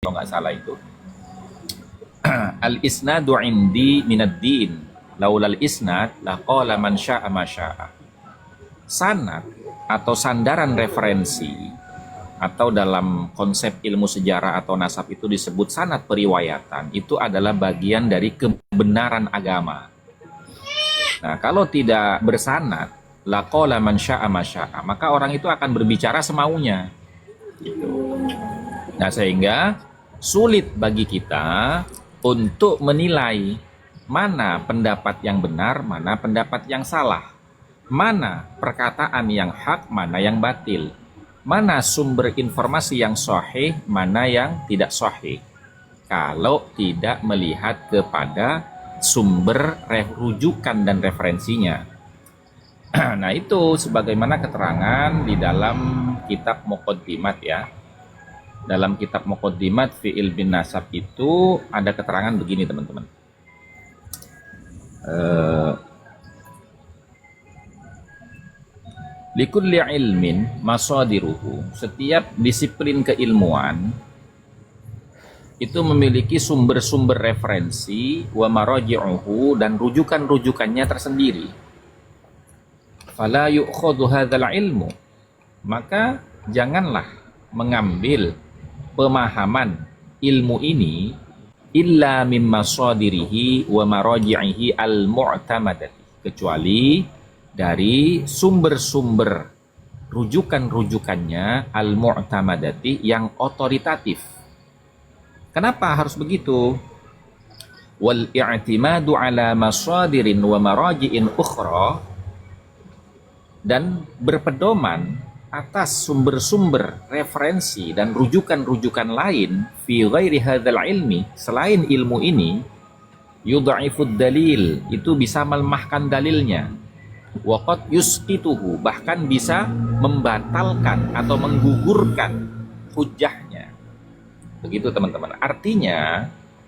kalau nggak salah itu. Al-isnadu indi minad din. Laulal isnad laqala man syaa ma syaa. Sanad atau sandaran referensi atau dalam konsep ilmu sejarah atau nasab itu disebut sanad periwayatan, itu adalah bagian dari kebenaran agama. Nah, kalau tidak bersanad, laqala man syaa ma syaa, maka orang itu akan berbicara semaunya. Gitu. Nah, sehingga sulit bagi kita untuk menilai mana pendapat yang benar, mana pendapat yang salah, mana perkataan yang hak, mana yang batil, mana sumber informasi yang sahih, mana yang tidak sahih, kalau tidak melihat kepada sumber rujukan dan referensinya. Nah, itu sebagaimana keterangan di dalam kitab Muqaddimat ya. Dalam kitab Muqaddimat fi ilmin nasab itu ada keterangan begini teman-teman. Likulli ilmin masadiruhu, setiap disiplin keilmuan itu memiliki sumber-sumber referensi, wa maraji'uhu, dan rujukan-rujukannya tersendiri. Fala yu'khadhu hadzal ilmu, maka janganlah mengambil pemahaman ilmu ini illa min masadirihi wa maraji'ihi al-mu'tamadati, kecuali dari sumber-sumber rujukan-rujukannya al-mu'tamadati, yang otoritatif. Kenapa harus begitu? Wal i'timadu ala masadirin wa maraji'in ukhra, dan berpedoman atas sumber-sumber referensi dan rujukan-rujukan lain fi ghairi hadzal ilmi, selain ilmu ini, yudha'ifud dalil, itu bisa melemahkan dalilnya, wa qad yusqituhu, bahkan bisa membatalkan atau menggugurkan hujjahnya. Begitu teman-teman. Artinya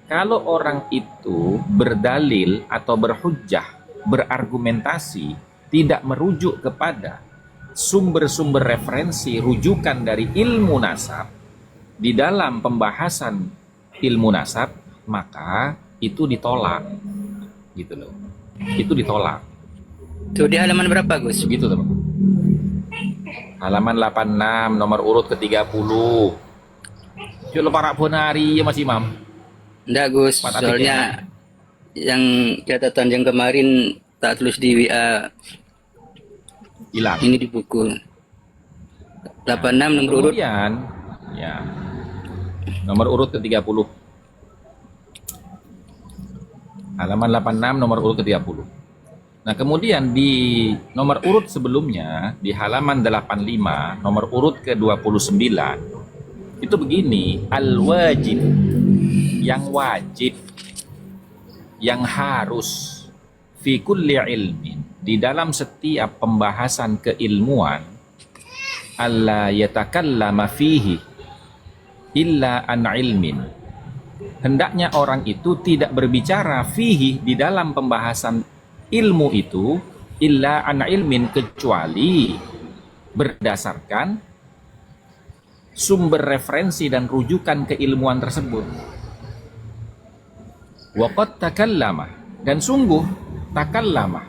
kalau orang itu berdalil atau berhujjah, berargumentasi, tidak merujuk kepada sumber-sumber referensi rujukan dari ilmu nasab di dalam pembahasan ilmu nasab, maka itu ditolak. Gitu loh. Itu ditolak. Itu di halaman berapa, Gus? Begitu, teman. Halaman 86, nomor urut ke-30. Coba para ponari ya Mas Imam. Enggak, Gus. Soalnya yang catatan yang kemarin tak tulis di WA hilang. Ini di buku 86 nomor urut. Kemudian, ya, nomor urut ke-30. Halaman 86 nomor urut ke-30. Nah, kemudian di nomor urut sebelumnya, di halaman 85 nomor urut ke-29, itu begini, al-wajib, yang wajib, yang harus, fi kulli ilmin, di dalam setiap pembahasan keilmuan, alla yatakallama fihi illa an ilmin, hendaknya orang itu tidak berbicara fihi, di dalam pembahasan ilmu itu, illa an ilmin, kecuali berdasarkan sumber referensi dan rujukan keilmuan tersebut. Waqad takallama, dan sungguh takallama,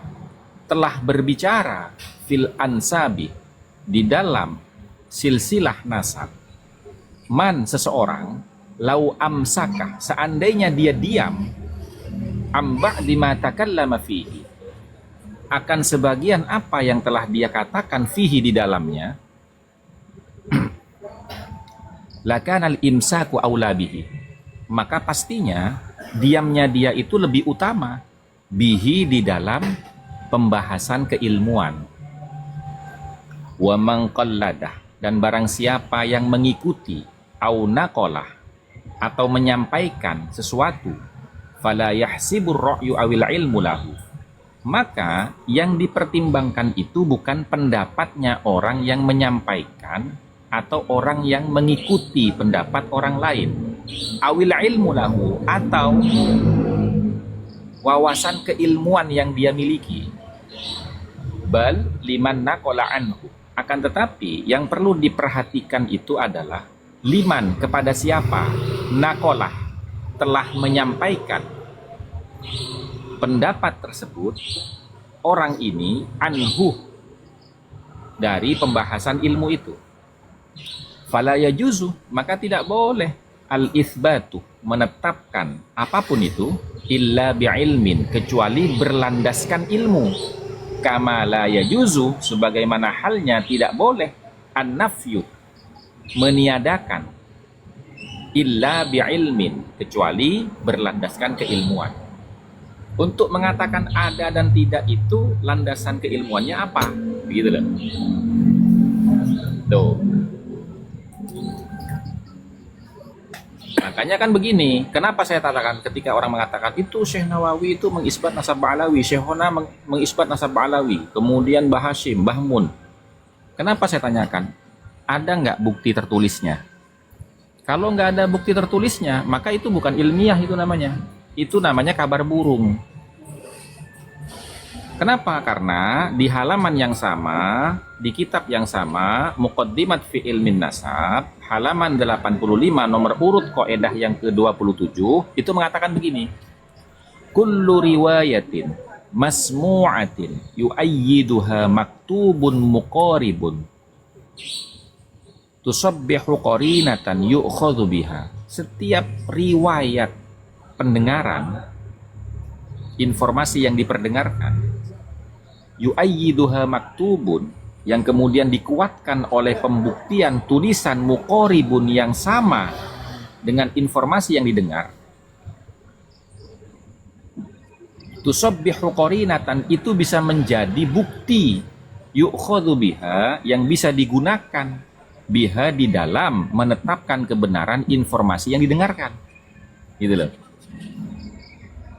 telah berbicara fil ansabi, di dalam silsilah nasab, man, seseorang, lau amsaka, seandainya dia diam, amba dima takallama fihi, akan sebagian apa yang telah dia katakan fihi, di dalamnya, lakanal imsaku aula bihi, maka pastinya diamnya dia itu lebih utama, bihi, di dalam pembahasan keilmuan. Wa man qalladah, dan barang siapa yang mengikuti, au naqalah, atau menyampaikan sesuatu, fala yahsibur ra'yu awil ilmu lahu, maka yang dipertimbangkan itu bukan pendapatnya orang yang menyampaikan atau orang yang mengikuti pendapat orang lain, awil ilmu lahu, atau wawasan keilmuan yang dia miliki, bal liman naqala anhu, akan tetapi yang perlu diperhatikan itu adalah liman, kepada siapa, nakolah telah menyampaikan pendapat tersebut, orang ini anhu dari pembahasan ilmu itu, fala yajuzu, maka tidak boleh al-itsbatu, menetapkan apapun itu, illa bi'ilmin, kecuali berlandaskan ilmu, kama la yajuzu, sebagaimana halnya tidak boleh an-nafyu, meniadakan, illa bi'ilmin, kecuali berlandaskan keilmuan. Untuk mengatakan ada dan tidak itu landasan keilmuannya apa? Begitu loh. Tuh. Makanya kan begini, kenapa saya katakan ketika orang mengatakan itu Syekh Nawawi itu mengisbat nasab Ba'alawi, Syekh Hona mengisbat nasab Ba'alawi, kemudian Mbah Hashim, Mbah Mun. Kenapa saya tanyakan? Ada nggak bukti tertulisnya? Kalau nggak ada bukti tertulisnya, maka itu bukan ilmiah, itu namanya. Itu namanya kabar burung. Kenapa? Karena di halaman yang sama, di kitab yang sama, Muqaddimat fi Ilmin Nasab, halaman 85 nomor urut kaidah yang ke-27, itu mengatakan begini. Kullu riwayatin masmu'atin yu'ayyiduha maktubun muqaribun tusabbihu qarinatan yu'khadhu biha. Setiap riwayat pendengaran, informasi yang diperdengarkan, yu'ayyiduha maktubun, yang kemudian dikuatkan oleh pembuktian tulisan muqaribun yang sama dengan informasi yang didengar, tusabbihu qarinatan, itu bisa menjadi bukti, yu'khadhu biha, yang bisa digunakan biha di dalam menetapkan kebenaran informasi yang didengarkan. Gitu loh.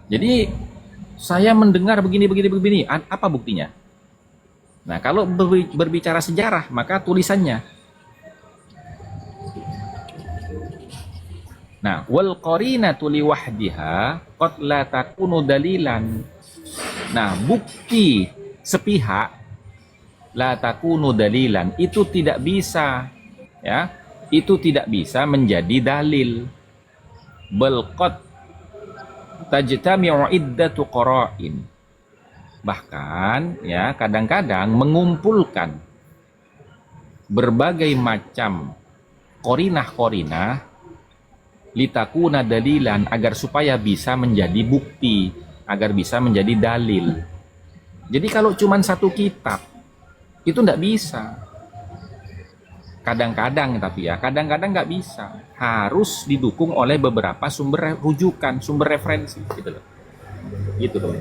Jadi saya mendengar begini, apa buktinya? Nah, kalau berbicara sejarah, maka tulisannya. Nah, wal qarinatu li wahdiha qad la takunu dalilan. Nah, bukti sepihak la takunu dalilan, itu tidak bisa, ya, itu tidak bisa menjadi dalil. Bal qad tajtami'u iddatu qara'in, bahkan ya kadang-kadang mengumpulkan berbagai macam korinah-korinah litakuna dalilan, agar supaya bisa menjadi bukti, agar bisa menjadi dalil. Jadi kalau cuma satu kitab itu tidak bisa. Kadang-kadang, tapi ya kadang-kadang nggak bisa, harus didukung oleh beberapa sumber rujukan, sumber referensi, gitu loh. Gitu loh.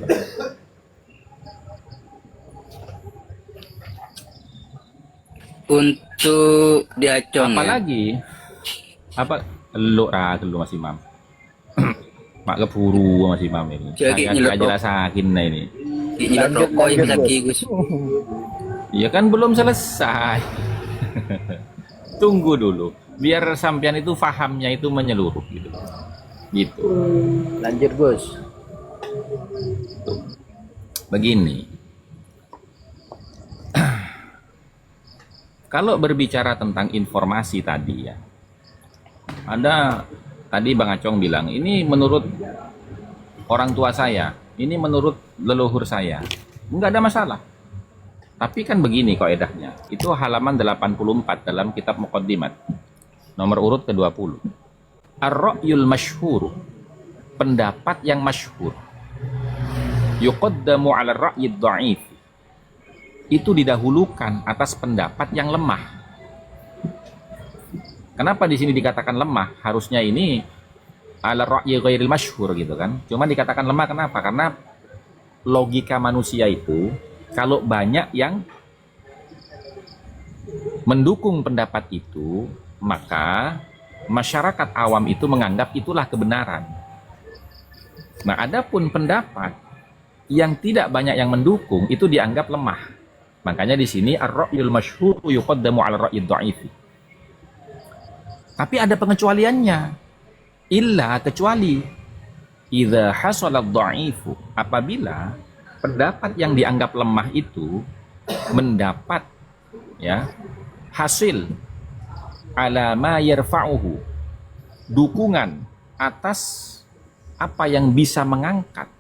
Untuk diacong, apalagi apa lu masih mam mak keburu masih mam ini. Jadi Saya jelasakin ini. Nyelot rokok yang lagi Gus. Ya kan belum selesai. Tunggu dulu, biar sampean itu fahamnya itu menyeluruh gitu. Gitu. Lanjut Gus. Tuh. Begini. Kalau berbicara tentang informasi tadi ya, ada tadi Bang Acong bilang ini menurut orang tua saya, ini menurut leluhur saya, nggak ada masalah. Tapi kan begini kaidahnya, itu halaman 84 dalam kitab Muqaddimat, nomor urut ke-20. Ar-ra'yul masyhur, pendapat yang masyhur, yuqaddamu 'ala ar-ra'yid dha'if, itu didahulukan atas pendapat yang lemah. Kenapa di sini dikatakan lemah? Harusnya ini 'ala ar-ra'yi ghairil masyhur gitu kan. Cuma dikatakan lemah kenapa? Karena logika manusia itu, kalau banyak yang mendukung pendapat itu, maka masyarakat awam itu menganggap itulah kebenaran. Nah, adapun pendapat yang tidak banyak yang mendukung itu dianggap lemah. Makanya di sini ar-ra'yul masyhur yuqaddamu 'ala ar-ra'yid dha'if. Tapi ada pengecualiannya. Illa, kecuali idza hasala ad-dha'ifu, apabila pendapat yang dianggap lemah itu mendapat ya hasil ala ma yarfa'uhu, dukungan atas apa yang bisa mengangkat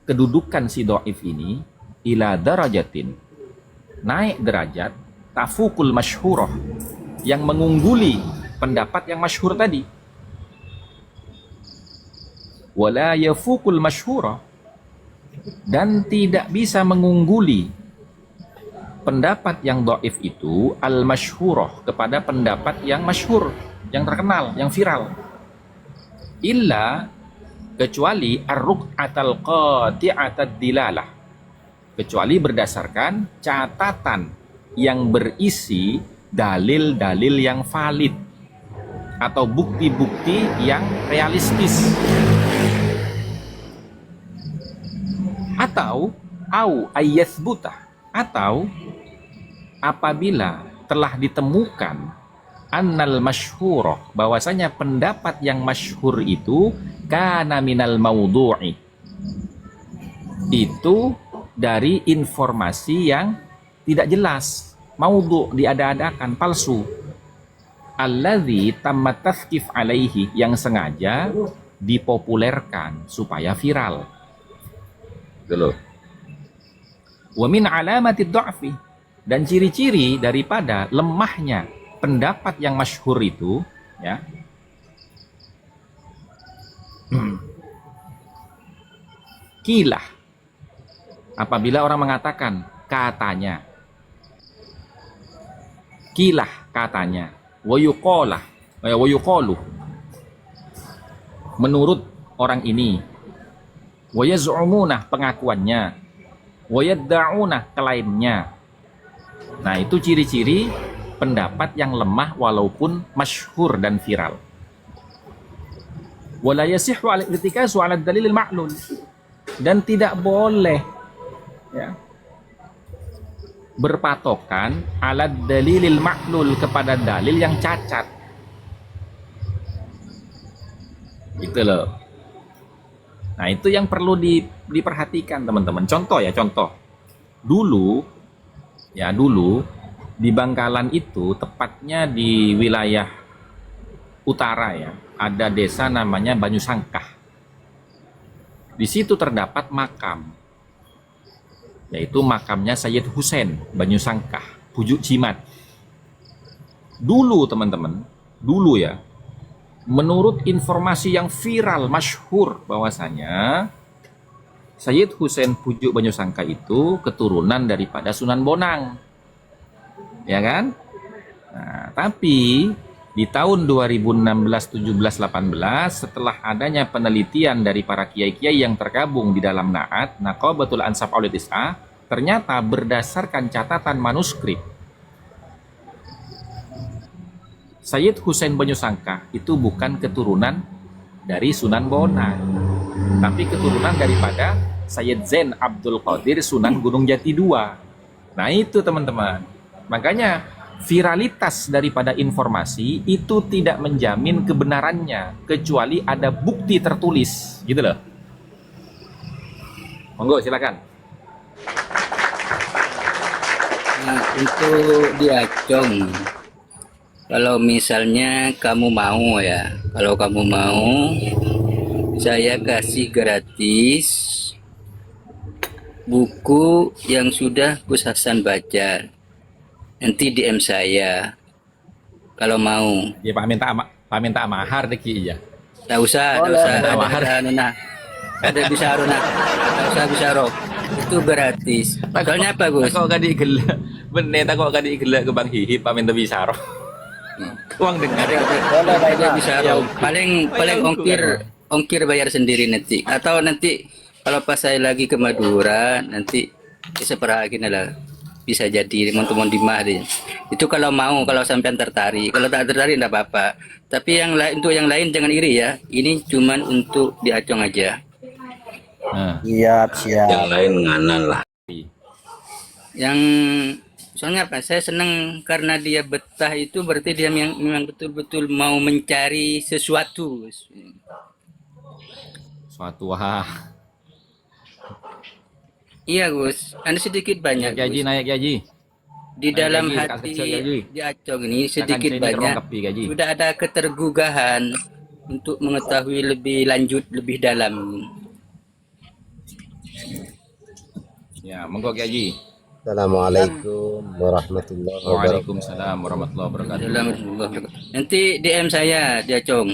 kedudukan si dhaif ini ila darajatin, naik derajat tafukul masyhurah, yang mengungguli pendapat yang masyhur tadi. Wala yafukul masyhurah, dan tidak bisa mengungguli pendapat yang dhaif itu al masyhurah, kepada pendapat yang masyhur, yang terkenal, yang viral. Illa, kecuali ar-ruq'atal qati'atad dilalah, kecuali berdasarkan catatan yang berisi dalil-dalil yang valid atau bukti-bukti yang realistis. Atau ayyasbutah, atau apabila telah ditemukan annal masyhurah, bahwasanya pendapat yang masyhur itu kana minal maudhu'i, itu dari informasi yang tidak jelas, maudhu', diada-adakan, palsu. Alladzi tammat tafkif alaihi, yang sengaja dipopulerkan supaya viral. Dulu. Wa min alamatid dha'fi, dan ciri-ciri daripada lemahnya pendapat yang masyhur itu, ya, kilah, apabila orang mengatakan katanya, kilah katanya, wa yuqalu, menurut orang ini, wa yaz'umuna, pengakuannya, wa yadda'una, klaimnya. Nah, itu ciri-ciri pendapat yang lemah walaupun masyhur dan viral. Wala yasihhu al-irtikazu 'ala ad-dalil al-ma'lul, dan tidak boleh, ya, berpatokan 'ala ad-dalil al-ma'lul, kepada dalil yang cacat. Gitu loh. Nah, itu yang perlu diperhatikan teman-teman. Contoh ya, contoh. Dulu di Bangkalan itu, tepatnya di wilayah utara ya, ada desa namanya Banyusangkah. Di situ terdapat makam, yaitu makamnya Sayyid Husain Banyusangkah, Pujuk Jimat. Dulu teman-teman, dulu ya, menurut informasi yang viral, masyhur, bahwasanya Sayyid Husain Pujuk Banyusangkah itu keturunan daripada Sunan Bonang. Ya kan? Nah, tapi di tahun 2016, 17, 18, setelah adanya penelitian dari para kiai-kiai yang tergabung di dalam Na'at, Naqabatul Ansab Aulid Is'a, ternyata berdasarkan catatan manuskrip, Sayyid Husain Banyusangkah itu bukan keturunan dari Sunan Bonang, tapi keturunan daripada Sayyid Zain Abdul Qadir Sunan Gunung Jati II. Nah, itu teman-teman. Makanya viralitas daripada informasi itu tidak menjamin kebenarannya kecuali ada bukti tertulis, gitu loh. Monggo silakan. Nah, untuk di Acong, kalau misalnya kamu mau ya, kalau kamu mau, saya kasih gratis buku yang sudah Gus Hasan baca. Nanti DM saya kalau mau. Ya Pak minta mahar deki ya. Tak usah, tak usah. Ada bisa Aruna. Tak usah bisa roh. Itu gratis. Soalnya apa Gus? Kok gak digelak? Bener, kok gak digelak ke Bang Hihip Pak minta bisa roh. Uang dengar. Ada bisa roh. Paling ongkir bayar sendiri nanti. Atau nanti kalau pas saya lagi ke Madura, nanti bisa perahin lah. Bisa jadi teman-teman di mah deh. Itu kalau mau, kalau sampean tertarik. Kalau tak tertarik enggak apa-apa. Tapi yang lain, untuk yang lain jangan iri ya. Ini cuman untuk di Acong aja. Siap. Yang lain nganan lah. Yang soalnya apa? Saya senang karena dia betah, itu berarti dia memang betul-betul mau mencari sesuatu. Suatu wah. Iya Gus, ada sedikit banyak. Naik gaji. di Ayo, dalam Gaji, dekat hati kecil, Gaji. di Acong ini Tekan sedikit sini banyak terlengkapi, Gaji. sudah ada ketergugahan untuk mengetahui lebih lanjut, lebih dalam. Ya, monggo Gaji. Assalamualaikum warahmatullahi wabarakatuh. Waalaikumsalam warahmatullahi wabarakatuh. Nanti DM saya di Acong.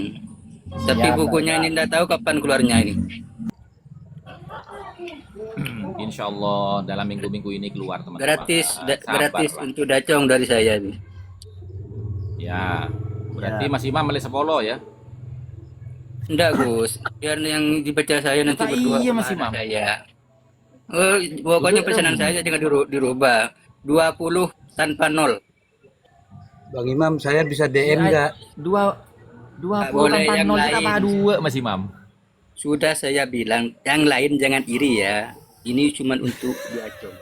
Tapi bukunya ini tidak tahu kapan keluarnya ini. Insya Allah dalam minggu-minggu ini keluar teman-teman. Gratis, gratis Sabarlah. untuk Dacong dari saya ini. Ya, berarti Mas Imam Malaysia Polo ya? Enggak Gus, biar yang dibaca saya nanti Tak berdua iya, sama Mas Imam. anak saya. Oh, pokoknya pesanan saya jangan dirubah. 20 tanpa nol. Bang Imam, saya bisa DM nggak? Dua Tak puluh boleh tanpa yang nol lain. apa dua Mas Imam? Sudah saya bilang, yang lain jangan iri ya. Ini cuma untuk Diacong.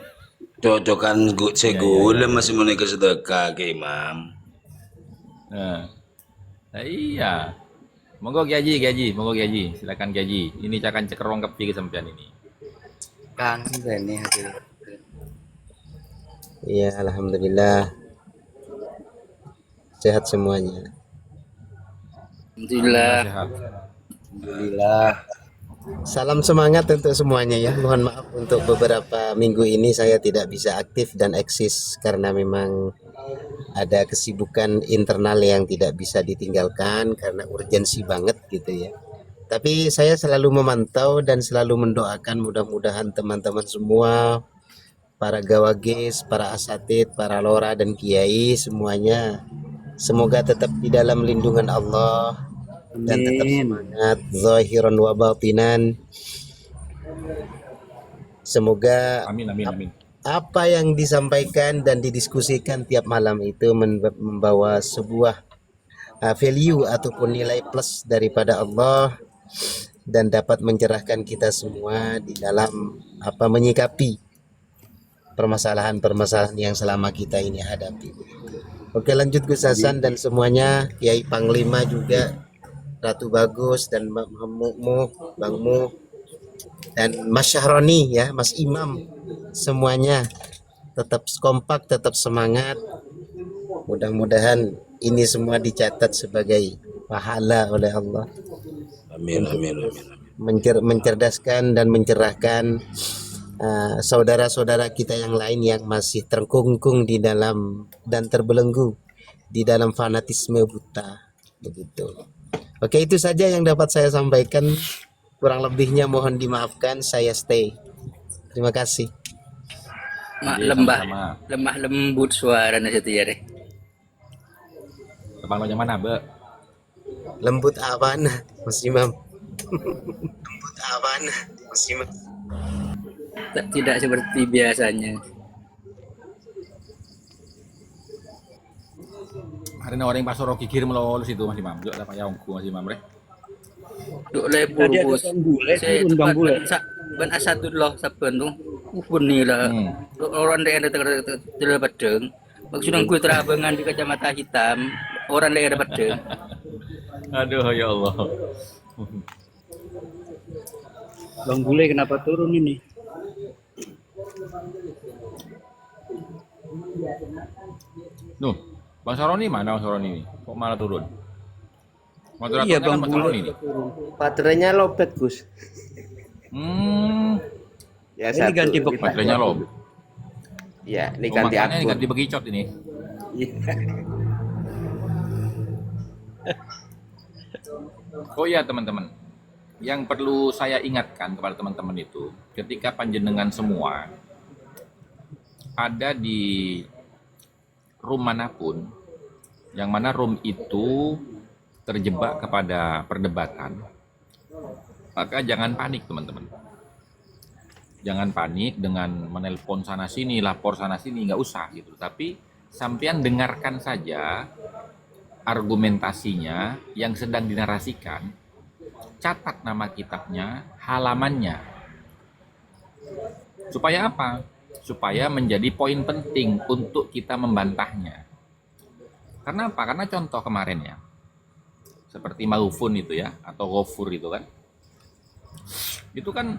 Cocokan segula masih mau ke sedekah ke Imam. Nah, iya. Monggo Gaji, monggo Gaji, silakan Gaji. Ini cakan cekerong kepi kesampean ini. Kang ini hadir. Iya, alhamdulillah. Sehat semuanya. Alhamdulillah. Sehat. Alhamdulillah. Salam semangat untuk semuanya ya. Mohon maaf untuk beberapa minggu ini saya tidak bisa aktif dan eksis karena memang ada kesibukan internal yang tidak bisa ditinggalkan karena urgensi banget gitu ya. Tapi saya selalu memantau dan selalu mendoakan mudah-mudahan teman-teman semua, para gawagis, para asatid, para lora dan kiai semuanya semoga tetap di dalam lindungan Allah dan tetap semangat zahiran wa batinan. Semoga Amin, amin, amin. apa yang disampaikan dan didiskusikan tiap malam itu membawa sebuah value ataupun nilai plus daripada Allah dan dapat mencerahkan kita semua di dalam menyikapi permasalahan-permasalahan yang selama kita ini hadapi. Oke, lanjut Gus Hasan dan semuanya, Kiai Panglima juga, Ratu Bagus dan Mbak Mu, Bang Mu dan Mas Syahroni ya, Mas Imam, semuanya tetap kompak, tetap semangat. Mudah-mudahan ini semua dicatat sebagai pahala oleh Allah. Amin, amin, amin. Mencerdaskan dan mencerahkan saudara-saudara kita yang lain yang masih terkungkung di dalam dan terbelenggu di dalam fanatisme buta begitu. Oke, itu saja yang dapat saya sampaikan, kurang lebihnya mohon dimaafkan. Saya stay, terima kasih. Iya, sama-sama. Lemah lembut suara nasihat ya deh. Tepang macam mana, Be? Lembut apaan Mas Imam? Lembut apaan Mas Imam? Tidak seperti biasanya. Hari ini orang yang pasar roki kirim lo situ Mas Imam. Juga dapat yaungku Mas Imam rek. Duk lebur bus. Saya tempat ban asatun loh saben tu. Pun ni lah. Orang daerah tidak Padang. Maksudnya gue terabangan di kacamata hitam. Orang daerah Padang. Aduh ya Allah. Bang Bule kenapa turun ini? Nuh, Bang Saroni mana Bang Saroni ini? Kok malah turun? Iya Bang Bang Bule Saroni ini. Baterainya lobet Gus. Ya, ini ganti box Baterainya loh. Ya, ini Ganti makanya ini ganti begicot ini. Oh iya teman-teman, yang perlu saya ingatkan kepada teman-teman itu, ketika panjenengan semua ada di room manapun, yang mana room itu terjebak kepada perdebatan, maka jangan panik teman-teman. Jangan panik dengan menelpon sana sini, lapor sana sini, nggak usah gitu. Tapi sampean dengarkan saja argumentasinya yang sedang dinarasikan, catat nama kitabnya, halamannya. Supaya apa? Supaya menjadi poin penting untuk kita membantahnya. Karena apa? Karena contoh kemarin ya, seperti Maufun itu ya, atau Ghafur itu kan. Itu kan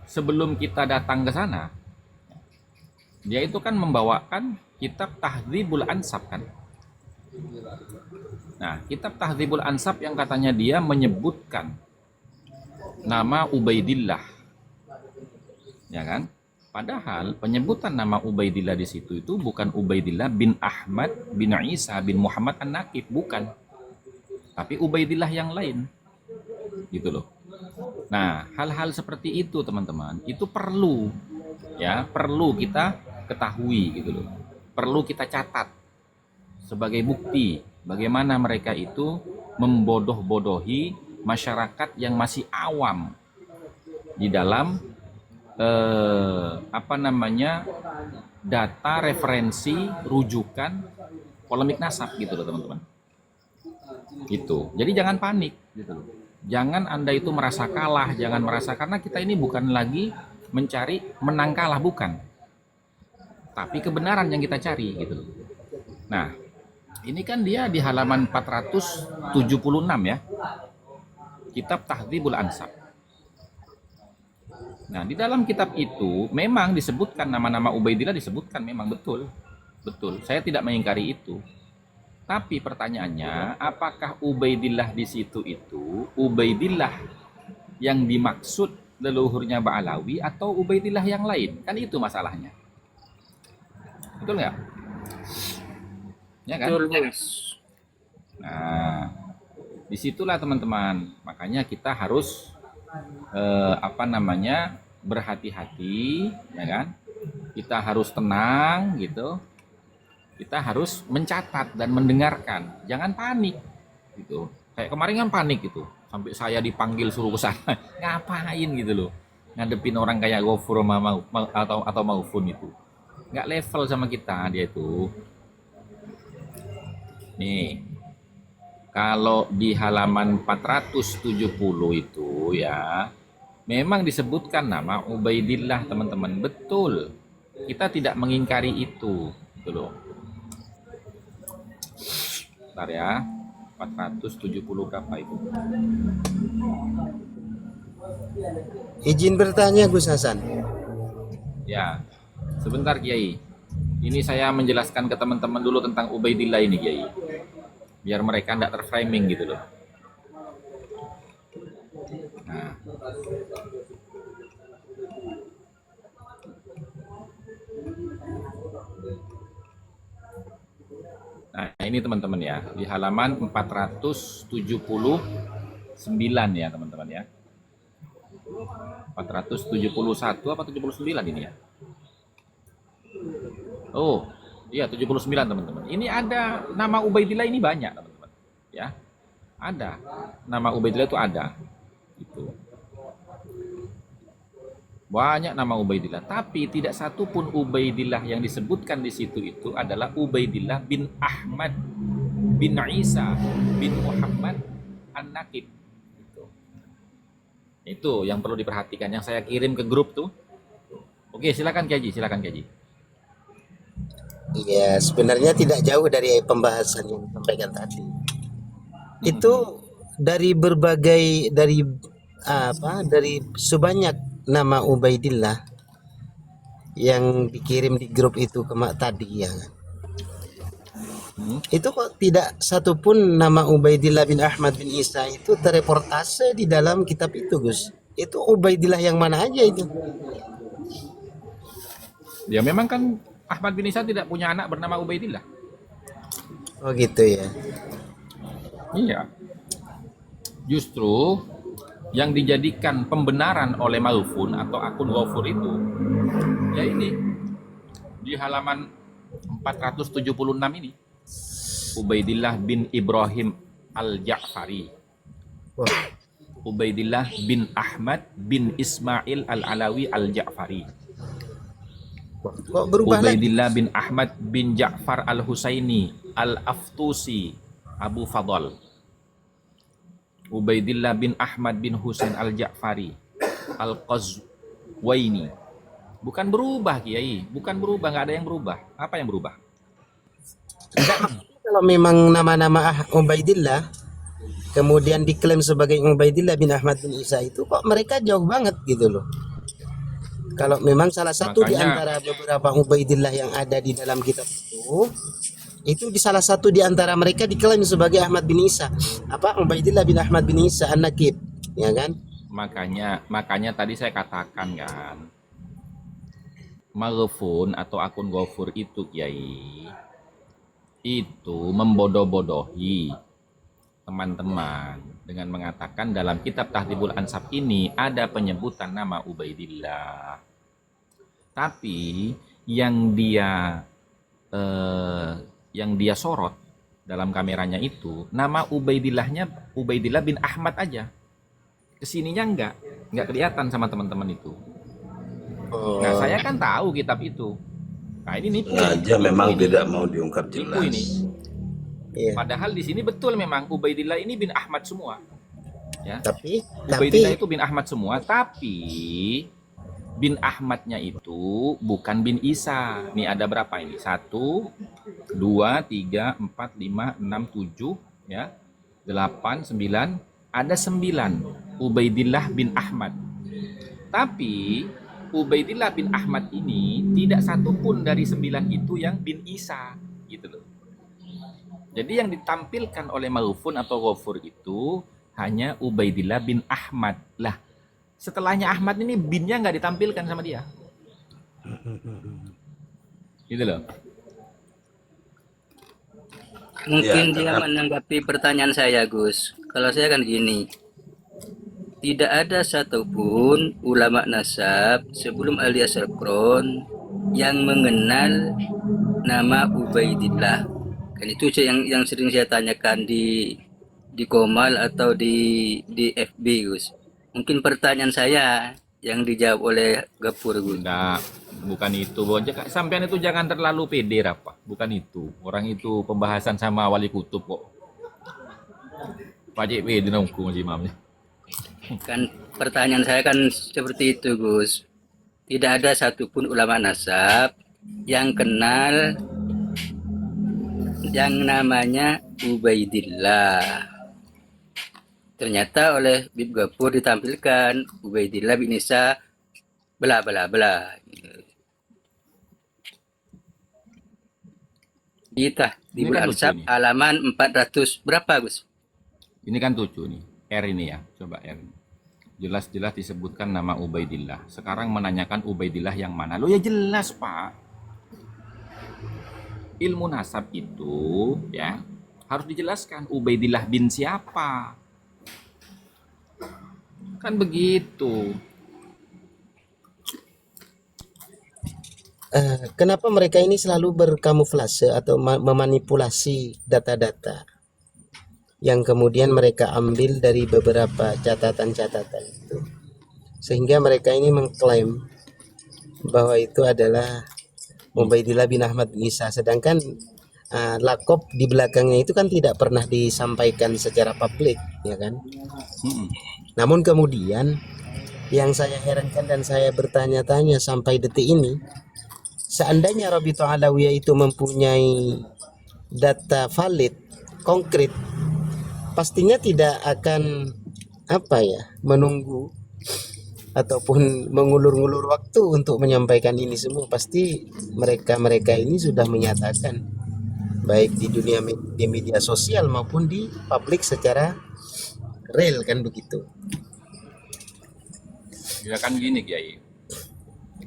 sebelum kita datang ke sana, dia itu kan membawakan kitab Tahdzibul Ansab kan. Nah, kitab Tahdzibul Ansab yang katanya dia menyebutkan nama Ubaidillah, ya kan? Padahal penyebutan nama Ubaidillah di situ itu bukan Ubaidillah bin Ahmad bin Isa bin Muhammad An-Naqib, bukan. Tapi Ubaidillah yang lain. Gitu loh. Nah, hal-hal seperti itu teman-teman, itu perlu kita ketahui gitu loh. Perlu kita catat sebagai bukti bagaimana mereka itu membodoh-bodohi masyarakat yang masih awam di dalam data, referensi, rujukan, polemik nasab gitu loh teman-teman. Gitu. Jadi jangan panik gitu loh. Jangan Anda itu merasa kalah, jangan merasa, karena kita ini bukan lagi mencari menang kalah, bukan. Tapi kebenaran yang kita cari gitu loh. Nah, ini kan dia di halaman 476 ya. Kitab Tahdzibul Ansab. Nah, di dalam kitab itu memang disebutkan nama-nama Ubaidillah, disebutkan memang betul. Betul. Saya tidak mengingkari itu. Tapi pertanyaannya, apakah Ubaidillah di situ itu Ubaidillah yang dimaksud leluhurnya Ba'alawi atau Ubaidillah yang lain? Kan itu masalahnya. Betul nggak? Ya kan? Betul, Bos. Nah, disitulah teman-teman. Makanya kita harus berhati-hati, ya kan? Kita harus tenang gitu. Kita harus mencatat dan mendengarkan, jangan panik gitu. Kayak kemarin kan panik gitu, sampai saya dipanggil suruh ke sana. Ngapain gitu loh, ngadepin orang kayak Gofur atau Maufun itu, nggak level sama kita dia itu. Nih, kalau di halaman 470 itu ya, memang disebutkan nama Ubaidillah teman-teman, betul. Kita tidak mengingkari itu, gitu loh. Bentar ya, 470 berapa itu? Izin bertanya Gus Hasan. Ya, sebentar Kiai. Ini saya menjelaskan ke teman-teman dulu tentang Ubaidillah ini Kiai. Biar mereka tidak terframing gitu loh. Nah. Nah, ini teman-teman ya, di halaman 479 ya teman-teman ya. 471 apa 79 ini ya? Oh, iya 79 teman-teman. Ini ada nama Ubaidillah ini banyak teman-teman. Ya. Ada. Nama Ubaidillah itu ada. Itu. Banyak nama Ubaidillah, tapi tidak satu pun Ubaidillah yang disebutkan di situ itu adalah Ubaidillah bin Ahmad bin Isa bin Muhammad An-Naqib. Itu yang perlu diperhatikan, yang saya kirim ke grup tuh. Oke, silakan Kiai, silakan Kiai. Iya, sebenarnya tidak jauh dari pembahasan yang disampaikan tadi. Itu dari dari sebanyak nama Ubaidillah yang dikirim di grup itu tadi ya. Itu kok tidak satupun nama Ubaidillah bin Ahmad bin Isa itu terreportase di dalam kitab itu, Gus. Itu Ubaidillah yang mana aja itu? Ya memang kan Ahmad bin Isa tidak punya anak bernama Ubaidillah. Oh gitu ya. Iya. Justru yang dijadikan pembenaran oleh Maufun atau akun Ghafur itu ya ini di halaman 476 ini, Ubaidillah bin Ibrahim Al-Ja'fari, Ubaidillah bin Ahmad bin Ismail Al-Alawi Al-Ja'fari, Kok berubah lagi? Ubaidillah bin Ahmad bin Ja'far Al-Husaini Al-Aftusi Abu Fadl, Ubaidillah bin Ahmad bin Husain Al-Ja'fari Al-Qazwaini. Bukan berubah Kiai, bukan berubah, nggak ada yang berubah. Apa yang berubah? Kalau memang nama-nama Ubaidillah kemudian diklaim sebagai Ubaidillah bin Ahmad bin Isa itu kok mereka jauh banget gitu loh. Kalau memang salah satu di Makanya antara beberapa Ubaidillah yang ada di dalam kitab itu di salah satu di antara mereka diklaim sebagai Ahmad bin Isa. Apa Ubaidillah bin Ahmad bin Isa An-Nakib, ya kan? makanya tadi saya katakan kan, Maghfun atau akun Gofur itu Kiai itu membodoh-bodohi teman-teman dengan mengatakan dalam kitab Tahdhibul Ansab ini ada penyebutan nama Ubaidillah. Tapi yang dia sorot dalam kameranya itu nama Ubaidillahnya Ubaidillah bin Ahmad aja. Kesininya nggak kelihatan sama teman-teman itu. Nah, saya kan tahu kitab itu. Nah, ini nipu. Sengaja memang Nipu ini. tidak mau diungkap Nipu jelas. ini. Iya. Padahal di sini betul memang Ubaidillah ini bin Ahmad semua. Ya. Tapi Ubaidillah itu bin Ahmad semua, tapi bin Ahmadnya itu bukan bin Isa. Nih ada berapa ini? 1, 2, 3, 4, 5, 6, 7, ya. 8, 9, ada 9 Ubaidillah bin Ahmad. Tapi Ubaidillah bin Ahmad ini tidak satu pun dari 9 itu yang bin Isa, gitu loh. Jadi yang ditampilkan oleh Maghfun atau Ghafur itu hanya Ubaidillah bin Ahmad. Lah, setelahnya Ahmad ini binnya nggak ditampilkan sama dia. Gitu loh. Mungkin Ya, dia menanggapi pertanyaan saya, Gus. Kalau saya kan gini, tidak ada satupun ulama nasab sebelum alias Al-Qur'an yang mengenal nama Ubaidillah. Kan itu yang sering saya tanyakan di Komal atau di FB, Gus. Mungkin pertanyaan saya yang dijawab oleh Gafur, Gus. Enggak, bukan itu. Sampean itu jangan terlalu pede, Rafa. Bukan itu. Orang itu pembahasan sama wali kutub kok. Pak JP dinongku imamnya. Kan pertanyaan saya kan seperti itu, Gus. Tidak ada satupun ulama nasab yang kenal yang namanya Ubaidillah. Ternyata oleh Bib Gafur ditampilkan Ubaidillah bin Isa bla bla bla. Di Ini bulan kan lucu Ansab nih. halaman 400 berapa, Gus? Ini kan lucu nih. R ini ya. Coba R. Jelas-jelas disebutkan nama Ubaidillah. Sekarang menanyakan Ubaidillah yang mana? Lo ya jelas, Pak. Ilmu nasab itu ya harus dijelaskan Ubaidillah bin siapa. Kan begitu. Kenapa mereka ini selalu berkamuflase atau memanipulasi data-data yang kemudian mereka ambil dari beberapa catatan-catatan itu, sehingga mereka ini mengklaim bahwa itu adalah Ubaidillah bin Ahmad bin Isa, sedangkan lakop di belakangnya itu kan tidak pernah disampaikan secara publik, ya kan? Namun kemudian yang saya herankan dan saya bertanya-tanya sampai detik ini, seandainya Rabithah Alawiyah itu mempunyai data valid, konkret, pastinya tidak akan menunggu ataupun mengulur-ngulur waktu untuk menyampaikan ini semua. Pasti mereka ini sudah menyatakan baik di di media sosial maupun di publik secara real, kan begitu. Ya kan gini, Kiai.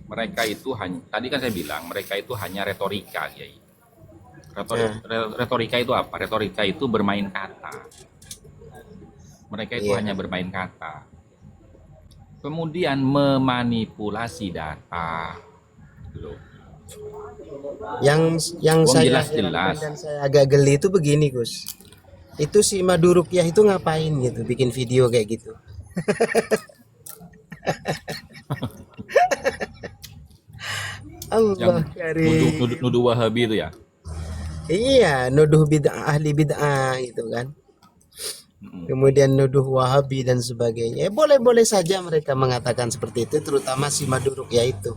Mereka itu tadi kan saya bilang mereka itu hanya retorika, Kiai. Retorika itu apa? Retorika itu bermain kata. Mereka itu hanya bermain kata. Kemudian memanipulasi data. Loh. Yang saya jelas-jelas. herankan dan saya agak geli itu begini, Gus. Itu si Madu Rukyah itu ngapain gitu bikin video kayak gitu. Allah Yang karim. nuduh Wahabi itu ya. Iya, nuduh ahli bid'ah gitu kan. Kemudian nuduh Wahabi dan sebagainya. Boleh-boleh saja mereka mengatakan seperti itu, terutama si Madu Rukyah itu.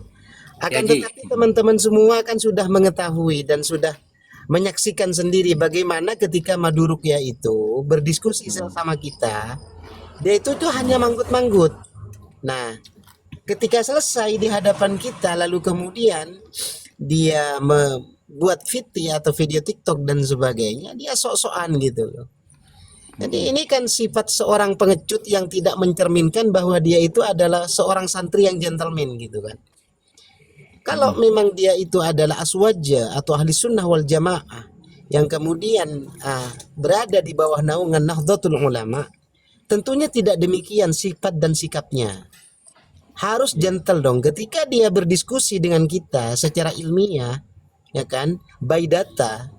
Akan Jadi- tetapi teman-teman semua kan sudah mengetahui dan sudah menyaksikan sendiri bagaimana ketika Madu Rukyah itu berdiskusi sama kita, dia itu tuh hanya manggut-manggut. Nah, Ketika selesai di hadapan kita, lalu kemudian dia membuat atau video TikTok dan sebagainya, dia sok-sokan gitu loh. Jadi ini kan sifat seorang pengecut yang tidak mencerminkan bahwa dia itu adalah seorang santri yang gentleman gitu kan. Kalau memang dia itu adalah aswaja atau ahli sunnah wal jamaah yang kemudian berada di bawah naungan Nahdlatul Ulama, tentunya tidak demikian sifat dan sikapnya. Harus gentle dong ketika dia berdiskusi dengan kita secara ilmiah, ya kan, by data.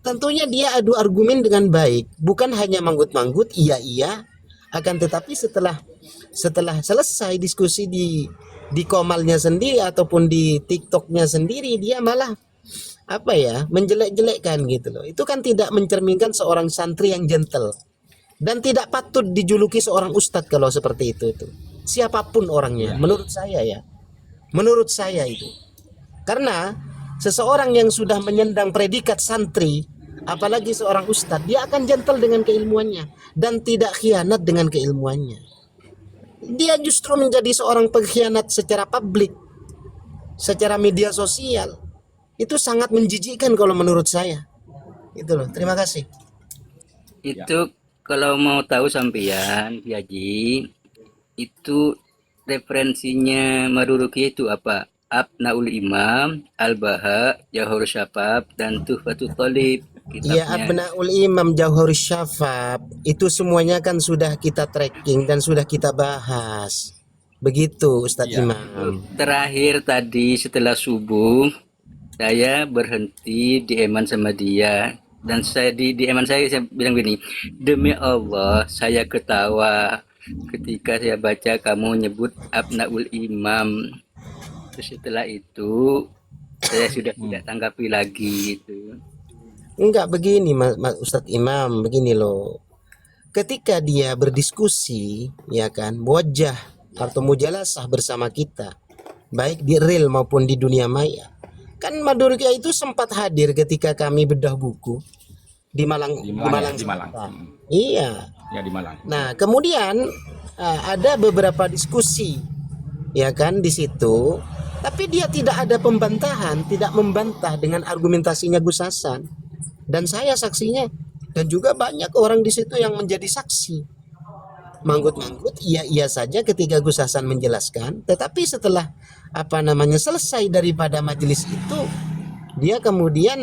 Tentunya dia adu argumen dengan baik, bukan hanya manggut-manggut iya, akan tetapi setelah selesai diskusi di komalnya sendiri ataupun di TikToknya sendiri, dia malah menjelek-jelekkan gitu loh. Itu kan tidak mencerminkan seorang santri yang gentle dan tidak patut dijuluki seorang ustadz kalau seperti itu siapapun orangnya. Menurut saya itu, karena seseorang yang sudah menyandang predikat santri, apalagi seorang ustadz, dia akan gentle dengan keilmuannya dan tidak khianat dengan keilmuannya. Dia justru menjadi seorang pengkhianat secara publik, secara media sosial. Itu sangat menjijikkan kalau menurut saya. Itu loh. Terima kasih. Itu kalau mau tahu sampean, Haji, itu referensinya Maduruki itu apa? Abnaul Imam, Al-Baha, Jauhar Syabab, dan Tuhfatul Thalib. Ya, Abnaul Imam, Jauhar Syafab itu semuanya kan sudah kita tracking dan sudah kita bahas. Begitu Ustadz Imam. Terakhir tadi setelah subuh saya berhenti di eman sama dia, dan saya di eman saya bilang gini, demi Allah saya ketawa ketika saya baca kamu nyebut Abnaul Imam. Terus setelah itu saya sudah tidak tanggapi lagi itu. Enggak, begini Mas Ustadz Imam, begini loh. Ketika dia berdiskusi, ya kan, wajah atau mujalasah bersama kita, baik di real maupun di dunia maya. Kan Maduruki itu sempat hadir ketika kami bedah buku di Malang. Di Malang. Iya. Ya, di Malang. Nah, kemudian ada beberapa diskusi, ya kan, di situ. Tapi dia tidak ada pembantahan, tidak membantah dengan argumentasinya Gus Hasan. Dan saya saksinya, dan juga banyak orang di situ yang menjadi saksi. Manggut-manggut iya saja ketika Gus Hasan menjelaskan, tetapi setelah selesai daripada majelis itu, dia kemudian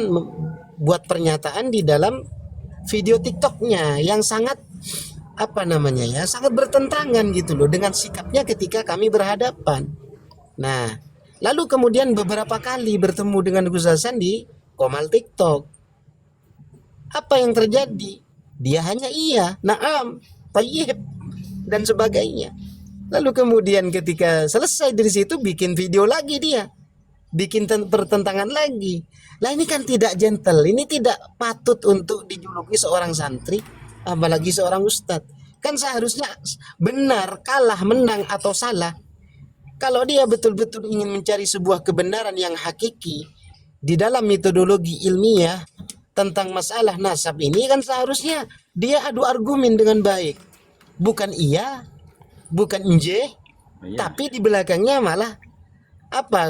buat pernyataan di dalam video TikToknya yang sangat sangat bertentangan gitu loh dengan sikapnya ketika kami berhadapan. Nah, lalu kemudian beberapa kali bertemu dengan Gus Hasan di komal TikTok. Apa yang terjadi? Dia hanya iya, naam, tayyib, dan sebagainya. Lalu kemudian ketika selesai dari situ bikin video lagi dia. Bikin pertentangan lagi. Lah ini kan tidak gentle, ini tidak patut untuk dijuluki seorang santri, apalagi seorang ustadz. Kan seharusnya benar, kalah, menang, atau salah. Kalau dia betul-betul ingin mencari sebuah kebenaran yang hakiki di dalam metodologi ilmiah tentang masalah nasab ini, kan seharusnya dia adu argumen dengan baik. Bukan iya, bukan inje, tapi di belakangnya malah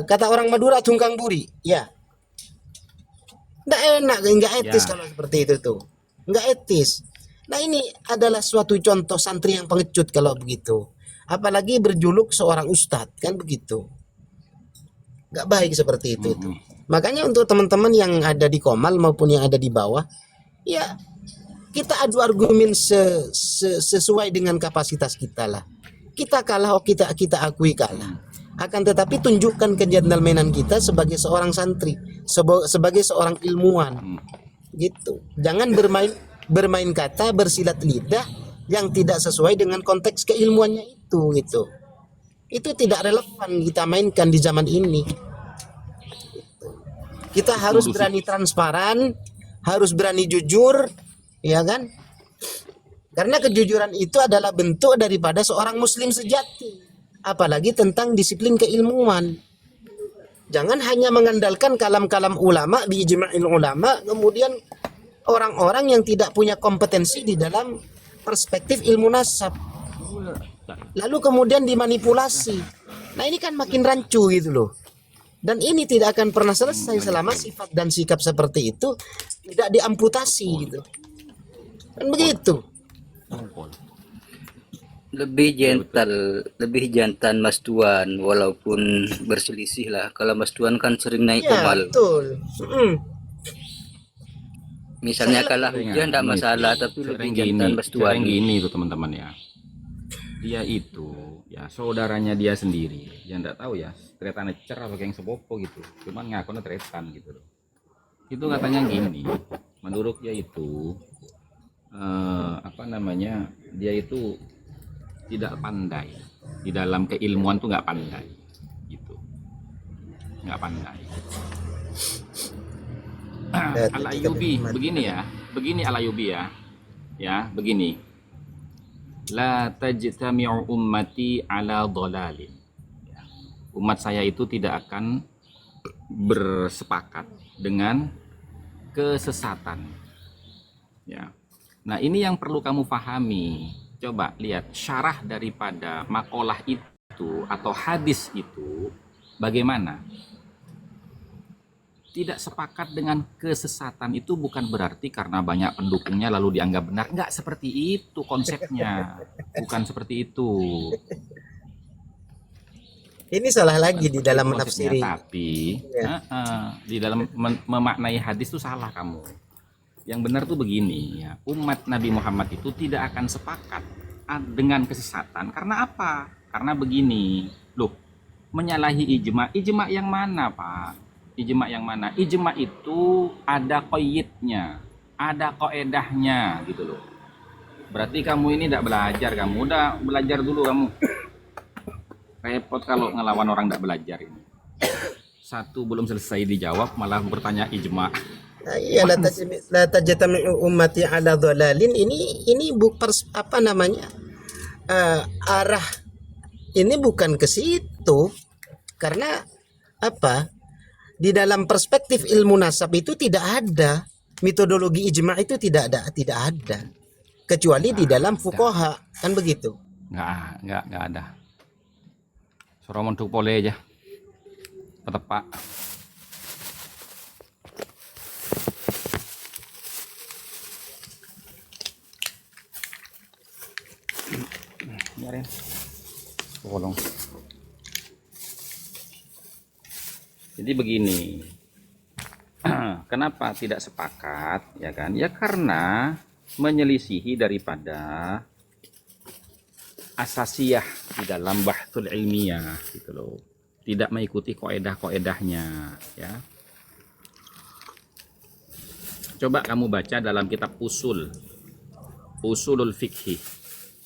kata orang Madura, tungkang buri. Ya, nggak enak, nggak etis kalau seperti itu tuh, nggak etis. Nah, ini adalah suatu contoh santri yang pengecut kalau begitu, apalagi berjuluk seorang ustadz, kan begitu, nggak baik seperti itu tuh. Makanya untuk teman-teman yang ada di komal maupun yang ada di bawah, ya kita adu argumen sesuai dengan kapasitas kita lah. Kita kalah, kita akui kalah. Akan tetapi tunjukkan kejentlemenan kita sebagai seorang santri, sebagai seorang ilmuwan. Gitu. Jangan bermain kata, bersilat lidah yang tidak sesuai dengan konteks keilmuannya itu gitu. Itu tidak relevan kita mainkan di zaman ini. Kita harus berani transparan, harus berani jujur, ya kan? Karena kejujuran itu adalah bentuk daripada seorang muslim sejati, apalagi tentang disiplin keilmuan. Jangan hanya mengandalkan kalam-kalam ulama, di ijma'il ulama, kemudian orang-orang yang tidak punya kompetensi di dalam perspektif ilmu nasab, lalu kemudian dimanipulasi Nah ini kan makin rancu gitu loh. Dan ini tidak akan pernah selesai selama sifat dan sikap seperti itu tidak diamputasi gitu. Kan begitu. Lebih jantan Mas Tuan walaupun berselisih lah. Kalau Mas Tuan kan sering naik Ya, kemal. betul. Misalnya kalah hujan tidak masalah, tapi lebih jantan Mas Tuan. Sering gini tuh teman-teman ya. Dia itu ya saudaranya dia sendiri. Yang enggak tahu ya, tretan cer apa yang sepopo gitu. Cuman ngakunya tretan gitu loh. Itu katanya gini, menurut dia itu dia itu tidak pandai di dalam keilmuan tuh, nggak pandai gitu, nggak pandai. Al-Ayyubi begini Al-Ayyubi ya begini, la tajtami'u ummati ala dhalalin, ya, umat saya itu tidak akan bersepakat dengan kesesatan, ya. Nah ini yang perlu kamu pahami. Coba lihat syarah daripada makalah itu atau hadis itu bagaimana. Tidak sepakat dengan kesesatan itu bukan berarti karena banyak pendukungnya lalu dianggap benar. Enggak seperti itu konsepnya. Bukan seperti itu. Ini salah lagi di dalam Konsepnya, menafsiri. tapi di dalam memaknai hadis itu salah kamu. Yang benar tuh begini ya, umat Nabi Muhammad itu tidak akan sepakat dengan kesesatan. Karena apa? Karena begini, loh, menyalahi ijma yang mana Pak? Ijma yang mana? Ijma itu ada qayyidnya, ada qaedahnya gitu loh. Berarti kamu ini tidak belajar, kamu udah belajar dulu kamu. Repot kalau ngelawan orang tidak belajar ini. Satu belum selesai dijawab malah bertanya ijma. Iya, la tajtami'u ummati ala dhalalin, ini arah ini bukan ke situ. Karena apa? Di dalam perspektif ilmu nasab itu tidak ada metodologi ijma, itu tidak ada kecuali di dalam fuqaha, kan begitu. Nggak ada. Soromon tuh pole aja. Petepak. Biarin. Tolong. Jadi begini. Kenapa tidak sepakat, ya kan? Ya karena menyelisihi daripada asasiyah di dalam bahtul ilmiah gitu loh. Tidak mengikuti koedah-koedahnya, ya. Coba kamu baca dalam kitab Usulul Fiqhi.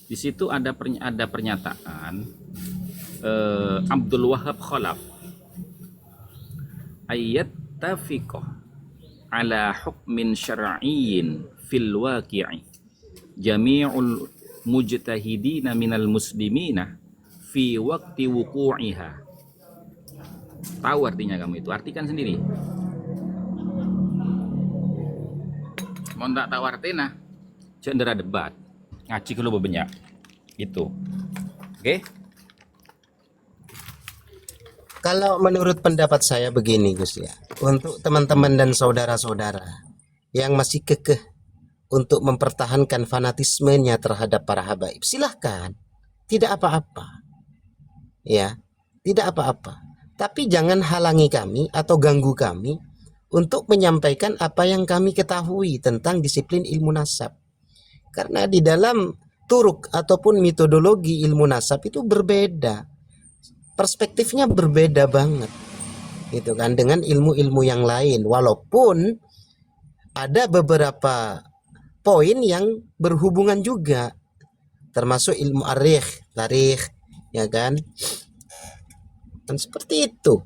Di situ ada pernyataan Abdul Wahab Khalaf, ayat tafiqah ala hukmin syar'iyyin fil waqi'i jami'ul mujtahidina minal muslimina fi waqti wuku'iha. Tahu artinya kamu itu? Artikan sendiri. Mau tak tahu artinya? Cendera debat. Ngaji kalau banyak. Gitu. Oke? Kalau menurut pendapat saya begini Gus ya, untuk teman-teman dan saudara-saudara yang masih kekeh untuk mempertahankan fanatismenya terhadap para habaib, silahkan, tidak apa-apa, ya, tidak apa-apa. Tapi jangan halangi kami atau ganggu kami untuk menyampaikan apa yang kami ketahui tentang disiplin ilmu nasab. Karena di dalam turuk ataupun metodologi ilmu nasab itu berbeda, perspektifnya berbeda banget, gitu kan, dengan ilmu-ilmu yang lain. Walaupun ada beberapa poin yang berhubungan juga, termasuk ilmu tarikh, ya kan, dan seperti itu.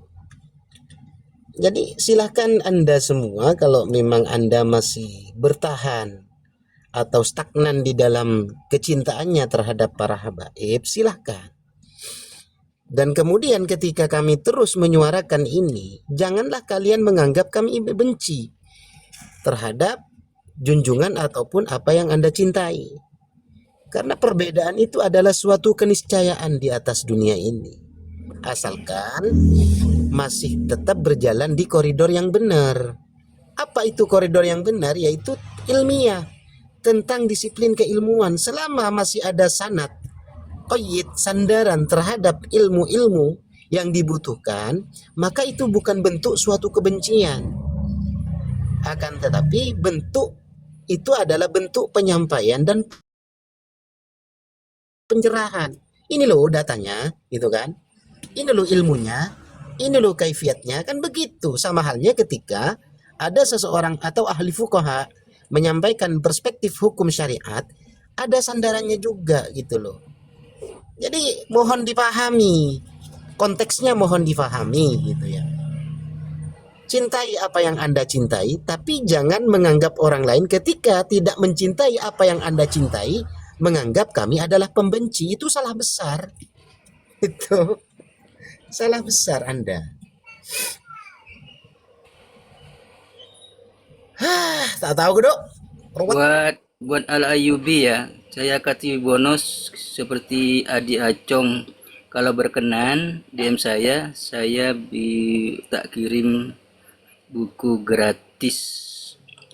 Jadi silahkan Anda semua, kalau memang Anda masih bertahan atau stagnan di dalam kecintaannya terhadap para habaib, silahkan. Dan kemudian ketika kami terus menyuarakan ini, janganlah kalian menganggap kami benci terhadap junjungan ataupun apa yang Anda cintai. Karena perbedaan itu adalah suatu keniscayaan di atas dunia ini. asalkan masih tetap berjalan di koridor yang benar. Apa itu koridor yang benar? Yaitu ilmiah, tentang disiplin keilmuan. Selama masih ada sanad, qayyid, sandaran terhadap ilmu-ilmu yang dibutuhkan, maka itu bukan bentuk suatu kebencian. Akan tetapi bentuk itu adalah bentuk penyampaian dan pencerahan. Ini loh datanya, gitu kan? Ini loh ilmunya, ini loh kaifiatnya, kan begitu. Sama halnya ketika ada seseorang atau ahli fuqaha menyampaikan perspektif hukum syariat, ada sandarannya juga gitu loh. Jadi mohon dipahami, konteksnya mohon dipahami gitu ya. Cintai apa yang Anda cintai, tapi jangan menganggap orang lain ketika tidak mencintai apa yang Anda cintai, menganggap kami adalah pembenci. Itu salah besar. Itu salah besar Anda. Tak tahu Dok. Buat Al Ayubi ya, saya kasih bonus seperti Adi Acong. Kalau berkenan DM saya tak kirim buku gratis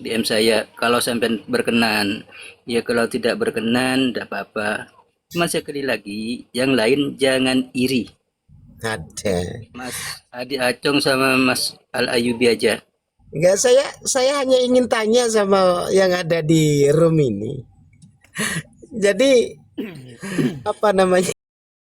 DM saya. Kalau sampai berkenan, ya kalau tidak berkenan tidak apa-apa. Cuma sekali lagi, yang lain jangan iri. Ada. Mas Adi Acong sama Mas Al Ayubi aja. Enggak, saya hanya ingin tanya sama yang ada di room ini. Jadi apa namanya?